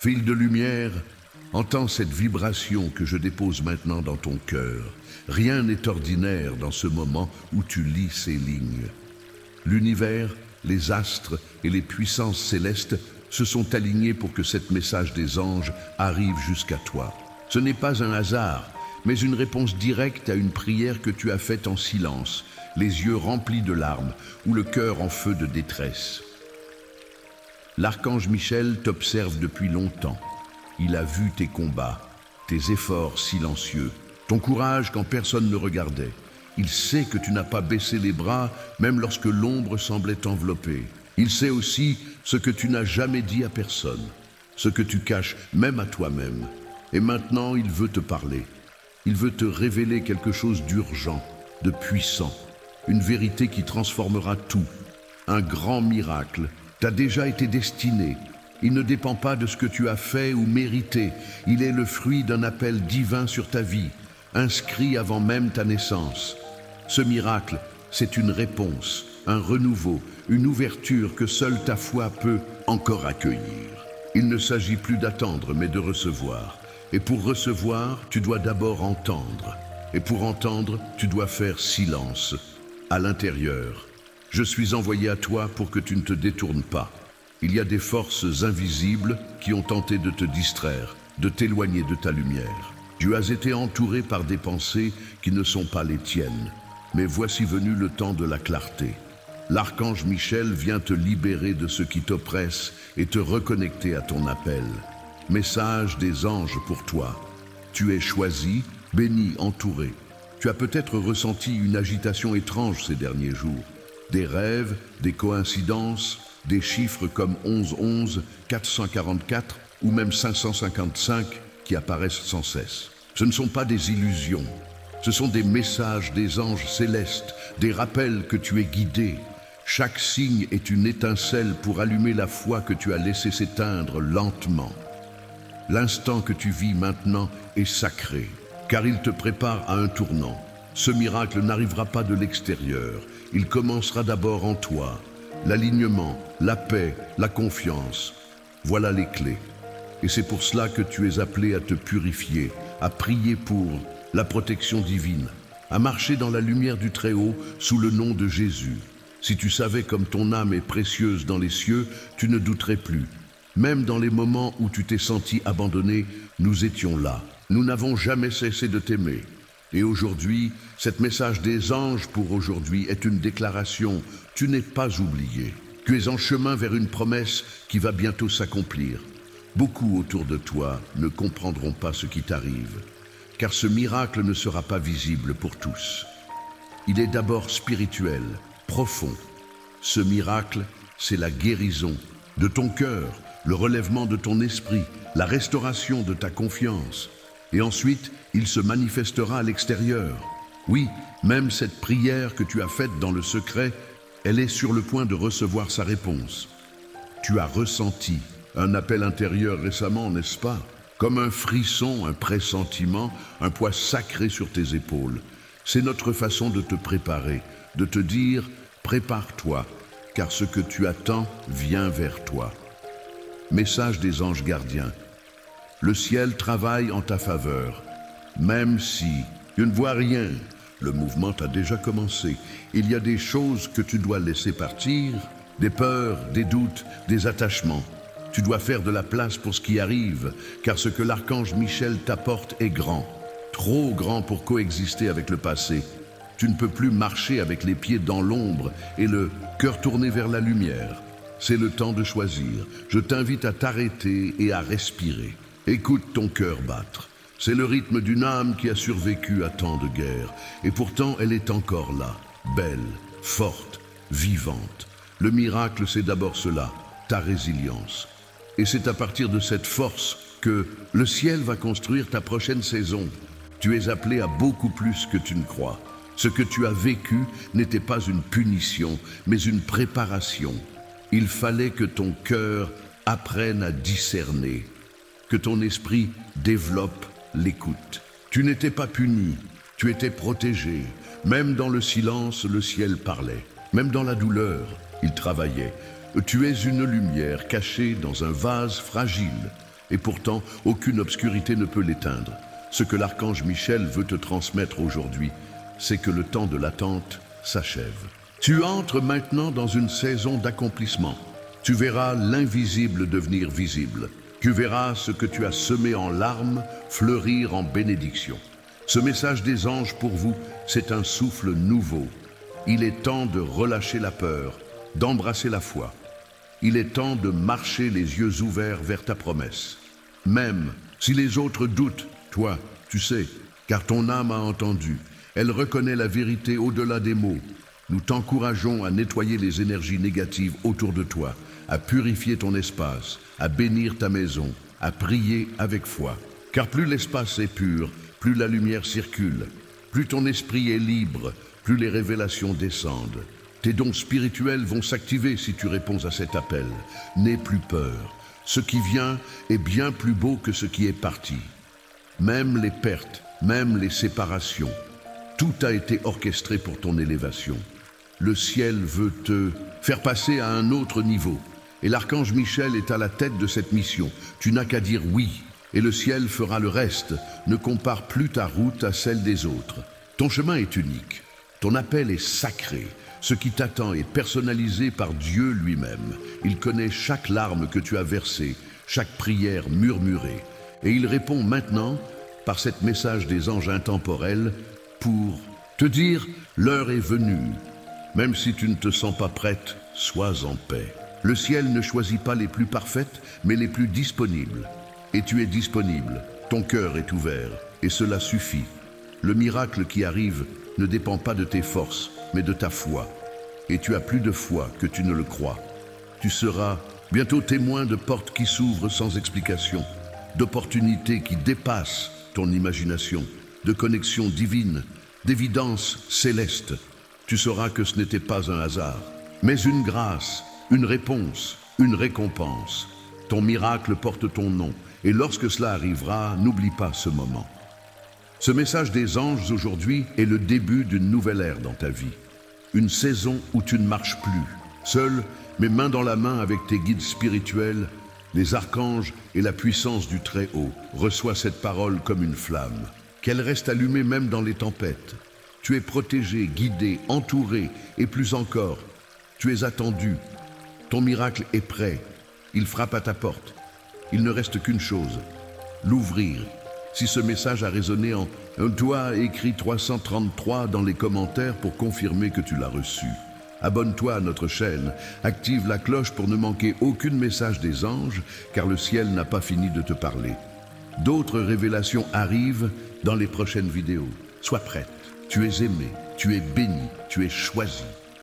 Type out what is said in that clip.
Fil de lumière, entends cette vibration que je dépose maintenant dans ton cœur. Rien n'est ordinaire dans ce moment où tu lis ces lignes. L'univers, les astres et les puissances célestes se sont alignés pour que ce message des anges arrive jusqu'à toi. Ce n'est pas un hasard, mais une réponse directe à une prière que tu as faite en silence, les yeux remplis de larmes ou le cœur en feu de détresse. L'archange Michel t'observe depuis longtemps. Il a vu tes combats, tes efforts silencieux, ton courage quand personne ne regardait. Il sait que tu n'as pas baissé les bras, même lorsque l'ombre semblait t'envelopper. Il sait aussi ce que tu n'as jamais dit à personne, ce que tu caches même à toi-même. Et maintenant, il veut te parler. Il veut te révéler quelque chose d'urgent, de puissant, une vérité qui transformera tout. Un grand miracle t'a déjà été destiné. Il ne dépend pas de ce que tu as fait ou mérité. Il est le fruit d'un appel divin sur ta vie, inscrit avant même ta naissance. Ce miracle, c'est une réponse, un renouveau, une ouverture que seule ta foi peut encore accueillir. Il ne s'agit plus d'attendre, mais de recevoir. Et pour recevoir, tu dois d'abord entendre. Et pour entendre, tu dois faire silence. À l'intérieur, je suis envoyé à toi pour que tu ne te détournes pas. Il y a des forces invisibles qui ont tenté de te distraire, de t'éloigner de ta lumière. Tu as été entouré par des pensées qui ne sont pas les tiennes. Mais voici venu le temps de la clarté. L'archange Michel vient te libérer de ce qui t'oppresse et te reconnecter à ton appel. Message des anges pour toi. Tu es choisi, béni, entouré. Tu as peut-être ressenti une agitation étrange ces derniers jours. Des rêves, des coïncidences, des chiffres comme 1111, 444 ou même 555 qui apparaissent sans cesse. Ce ne sont pas des illusions. Ce sont des messages des anges célestes, des rappels que tu es guidé. Chaque signe est une étincelle pour allumer la foi que tu as laissée s'éteindre lentement. L'instant que tu vis maintenant est sacré, car il te prépare à un tournant. Ce miracle n'arrivera pas de l'extérieur, il commencera d'abord en toi. L'alignement, la paix, la confiance, voilà les clés. Et c'est pour cela que tu es appelé à te purifier, à prier pour la protection divine, à marcher dans la lumière du Très-Haut sous le nom de Jésus. Si tu savais comme ton âme est précieuse dans les cieux, tu ne douterais plus. Même dans les moments où tu t'es senti abandonné, nous étions là. Nous n'avons jamais cessé de t'aimer. Et aujourd'hui, cet message des anges pour aujourd'hui est une déclaration. Tu n'es pas oublié. Tu es en chemin vers une promesse qui va bientôt s'accomplir. Beaucoup autour de toi ne comprendront pas ce qui t'arrive, car ce miracle ne sera pas visible pour tous. Il est d'abord spirituel, profond. Ce miracle, c'est la guérison de ton cœur, le relèvement de ton esprit, la restauration de ta confiance. Et ensuite, il se manifestera à l'extérieur. Oui, même cette prière que tu as faite dans le secret, elle est sur le point de recevoir sa réponse. Tu as ressenti un appel intérieur récemment, n'est-ce pas? Comme un frisson, un pressentiment, un poids sacré sur tes épaules. C'est notre façon de te préparer, de te dire « prépare-toi, car ce que tu attends vient vers toi ». Message des anges gardiens. Le ciel travaille en ta faveur, même si tu ne vois rien. Le mouvement a déjà commencé. Il y a des choses que tu dois laisser partir, des peurs, des doutes, des attachements. Tu dois faire de la place pour ce qui arrive, car ce que l'archange Michel t'apporte est grand, trop grand pour coexister avec le passé. Tu ne peux plus marcher avec les pieds dans l'ombre et le cœur tourné vers la lumière. C'est le temps de choisir. Je t'invite à t'arrêter et à respirer. Écoute ton cœur battre. C'est le rythme d'une âme qui a survécu à tant de guerres. Et pourtant, elle est encore là, belle, forte, vivante. Le miracle, c'est d'abord cela, ta résilience. Et c'est à partir de cette force que le ciel va construire ta prochaine saison. Tu es appelé à beaucoup plus que tu ne crois. Ce que tu as vécu n'était pas une punition, mais une préparation. Il fallait que ton cœur apprenne à discerner, que ton esprit développe l'écoute. Tu n'étais pas puni, tu étais protégé. Même dans le silence, le ciel parlait. Même dans la douleur, il travaillait. Tu es une lumière cachée dans un vase fragile. Et pourtant, aucune obscurité ne peut l'éteindre. Ce que l'archange Michel veut te transmettre aujourd'hui, c'est que le temps de l'attente s'achève. Tu entres maintenant dans une saison d'accomplissement. Tu verras l'invisible devenir visible. Tu verras ce que tu as semé en larmes fleurir en bénédiction. Ce message des anges pour vous, c'est un souffle nouveau. Il est temps de relâcher la peur, d'embrasser la foi. Il est temps de marcher les yeux ouverts vers ta promesse. Même si les autres doutent, toi, tu sais, car ton âme a entendu. Elle reconnaît la vérité au-delà des mots. Nous t'encourageons à nettoyer les énergies négatives autour de toi, à purifier ton espace, à bénir ta maison, à prier avec foi. Car plus l'espace est pur, plus la lumière circule, plus ton esprit est libre, plus les révélations descendent. Tes dons spirituels vont s'activer si tu réponds à cet appel. N'aie plus peur. Ce qui vient est bien plus beau que ce qui est parti. Même les pertes, même les séparations, tout a été orchestré pour ton élévation. Le ciel veut te faire passer à un autre niveau. Et l'archange Michel est à la tête de cette mission. Tu n'as qu'à dire oui, et le ciel fera le reste. Ne compare plus ta route à celle des autres. Ton chemin est unique. Ton appel est sacré. Ce qui t'attend est personnalisé par Dieu lui-même. Il connaît chaque larme que tu as versée, chaque prière murmurée. Et il répond maintenant, par cet message des anges intemporels, pour te dire « L'heure est venue ». Même si tu ne te sens pas prête, sois en paix. Le ciel ne choisit pas les plus parfaites, mais les plus disponibles. Et tu es disponible, ton cœur est ouvert, et cela suffit. Le miracle qui arrive ne dépend pas de tes forces, mais de ta foi. Et tu as plus de foi que tu ne le crois. Tu seras bientôt témoin de portes qui s'ouvrent sans explication, d'opportunités qui dépassent ton imagination, de connexions divines, d'évidences célestes. Tu sauras que ce n'était pas un hasard, mais une grâce, une réponse, une récompense. Ton miracle porte ton nom, et lorsque cela arrivera, n'oublie pas ce moment. Ce message des anges aujourd'hui est le début d'une nouvelle ère dans ta vie. Une saison où tu ne marches plus, seul, mais main dans la main avec tes guides spirituels, les archanges et la puissance du Très-Haut. Reçois cette parole comme une flamme, qu'elle reste allumée même dans les tempêtes. Tu es protégé, guidé, entouré, et plus encore, tu es attendu. Ton miracle est prêt, il frappe à ta porte. Il ne reste qu'une chose, l'ouvrir. Si ce message a résonné en toi, écris 333 dans les commentaires pour confirmer que tu l'as reçu. Abonne-toi à notre chaîne, active la cloche pour ne manquer aucun message des anges, car le ciel n'a pas fini de te parler. D'autres révélations arrivent dans les prochaines vidéos. Sois prête, tu es aimé, tu es béni, tu es choisi.